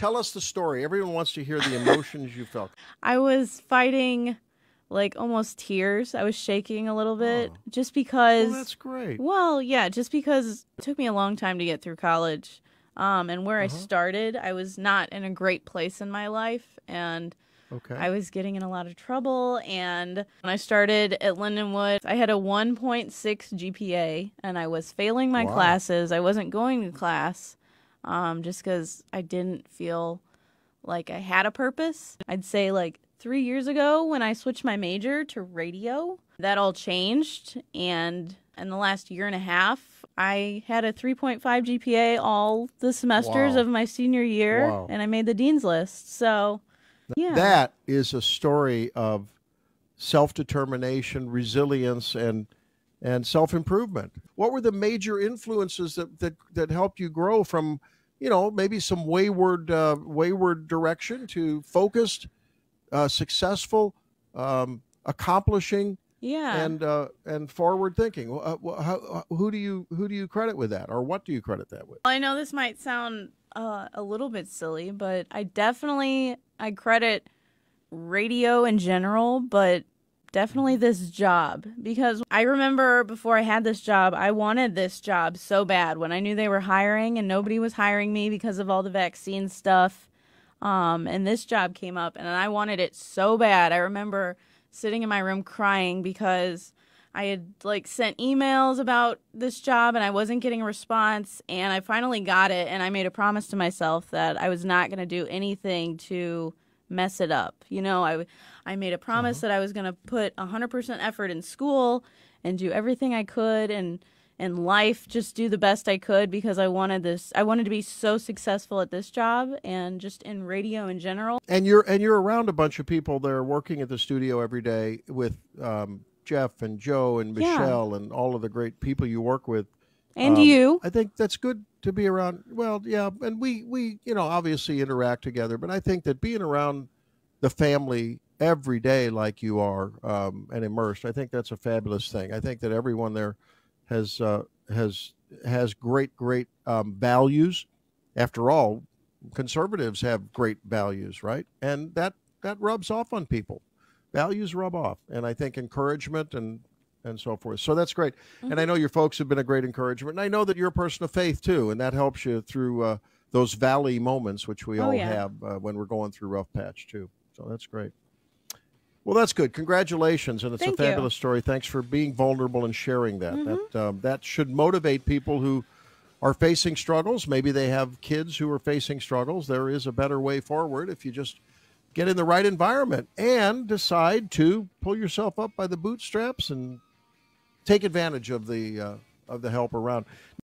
Tell us the story. Everyone wants to hear the emotions you felt. I was fighting like almost tears. I was shaking a little bit Oh, just well, because, that's great. well, yeah, just because it took me a long time to get through college. And where I Uh-huh. started, I was not in a great place in my life, and Okay. I was getting in a lot of trouble. And when I started at Lindenwood, I had a 1.6 GPA, and I was failing my Wow. classes. I wasn't going to class, just because I didn't feel like I had a purpose. I'd say like 3 years ago when I switched my major to radio, that all changed. And in the last year and a half, I had a 3.5 GPA all the semesters Wow. of my senior year, Wow. and I made the dean's list. So, yeah. That is a story of self-determination, resilience, and self-improvement. What were the major influences that helped you grow from, maybe some wayward direction to focused, successful, accomplishing, Yeah. and forward thinking? Who do you credit with that, or what do you credit that with? I know this might sound a little bit silly, but I credit radio in general, but definitely this job, because I remember before I had this job, I wanted this job so bad when I knew they were hiring and nobody was hiring me because of all the vaccine stuff. And this job came up and I wanted it so bad. I remember sitting in my room crying because I had like sent emails about this job and I wasn't getting a response, and I finally got it, and I made a promise to myself that I was not going to do anything to mess it up. I made a promise Uh-huh. that I was going to put 100% effort in school and do everything I could, and in life just do the best I could, because I wanted to be so successful at this job and just in radio in general. And you're around a bunch of people that are working at the studio every day with Jeff and Joe and Yeah. Michelle and all of the great people you work with. And you. I think that's good to be around. Well, yeah, and we obviously interact together, but I think that being around the family every day like you are, and immersed, I think that's a fabulous thing. I think that everyone there has uh, has has great values. After all, conservatives have great values, right? And that rubs off on people. Values rub off, and I think encouragement and so forth. So that's great. And I Hmm. know your folks have been a great encouragement. And I know that you're a person of faith too, and that helps you through those valley moments, which we Oh, all yeah. have when we're going through rough patch too. So that's great. Well, that's good. Congratulations, and it's a Thank you. fabulous story. Thanks for being vulnerable and sharing that. That Hmm. that should motivate people who are facing struggles. Maybe they have kids who are facing struggles. There is a better way forward if you just get in the right environment and decide to pull yourself up by the bootstraps and take advantage of the help around.